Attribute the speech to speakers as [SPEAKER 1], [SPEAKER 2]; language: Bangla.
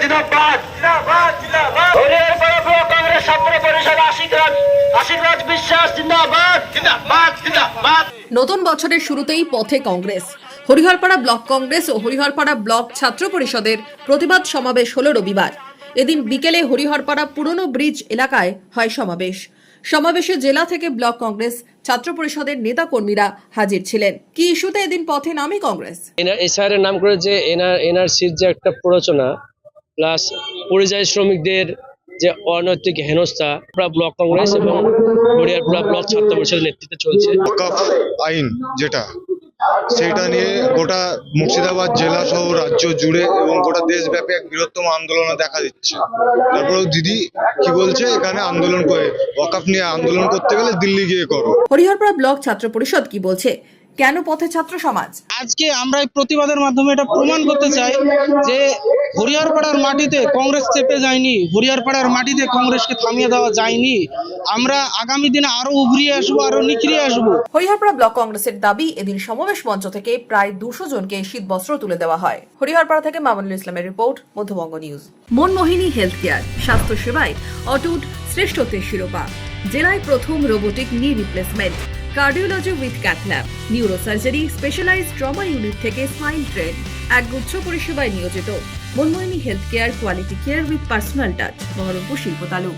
[SPEAKER 1] জিন্দাবাদ জিন্দাবাদ জিন্দাবাদ হরিহরপাড়া ব্লক কংগ্রেস ছাত্র পরিষদ আশীর্বাদ বিশ্বাস জিন্দাবাদ জিন্দাবাদ জিন্দাবাদ।
[SPEAKER 2] নতুন বছরের শুরুতেই পথে কংগ্রেস। হরিহরপাড়া ব্লক কংগ্রেস ও হরিহরপাড়া ব্লক ছাত্র পরিষদের প্রতিবাদ সমাবেশ হলো রবিবার। এদিন বিকেলে হরিহরপাড়া পুরনো ব্রিজ এলাকায় হয় সমাবেশে জেলা থেকে ব্লক কংগ্রেস ছাত্র পরিষদের নেতা কর্মীরা হাজির ছিলেন। কি ইস্যুতে এদিন পথে নামে কংগ্রেস?
[SPEAKER 3] এসআইআর নাম করে যে এনআরসির যে একটা প্ররোচনা প্লাস পরিযায়ী শ্রমিকদের যে অনৈতিক হেনস্থা ব্লক কংগ্রেস এবং হরিহরপাড়া ব্লক ছাত্র পরিষদের নেতৃত্বে চলছে।
[SPEAKER 4] ওয়াকফ আইন যেটা সেটা নিয়ে গোটা মুর্শিদাবাদ জেলা সহ রাজ্য জুড়ে এবং গোটা দেশব্যাপী এক বৃহত্তম আন্দোলন দেখা দিচ্ছে। তারপরেও দিদি কি বলছে, এখানে আন্দোলন করে ওয়াকফ নিয়ে আন্দোলন করতে গেলে দিল্লি গিয়ে করো।
[SPEAKER 2] হরিহরপাড়া ব্লক ছাত্র পরিষদ কি বলছে, কেন পথে ছাত্র সমাজ?
[SPEAKER 5] আজকে আমরা এই প্রতিবাদের মাধ্যমে এটা প্রমাণ করতে চাই যে হরিহরপাড়ার মাটিতে কংগ্রেস চেপে যায়নি, হরিহরপাড়ার মাটিতে কংগ্রেসকে থামিয়ে দেওয়া যায়নি। আমরা আগামী দিনে আরো উভরিয়ে আসবো, আরো নিখরিয়ে আসবো।
[SPEAKER 2] হরিহরপাড়া ব্লক কংগ্রেসের দাবি, এদিন সমাবেশ মঞ্চ থেকে প্রায় 200 জনকে শীতবস্ত্র তুলে দেওয়া হয়। হরিহরপাড়া থেকে মামুনুল ইসলামের report, Madhyabanga news. Manmohini health care, স্বাস্থ্য সেবায় অটুট শ্রেষ্ঠত্বের শিরোপা। জেলায় প্রথম robotic knee replacement, cardiology with cath lab, neurosurgery, specialised trauma unit থেকে স্মাইল ট্রেন, একগুচ্ছ পরিষেবায় নিয়োজিত। Manmohini health care, quality care with personal touch, Baharampur শিল্প তালুক।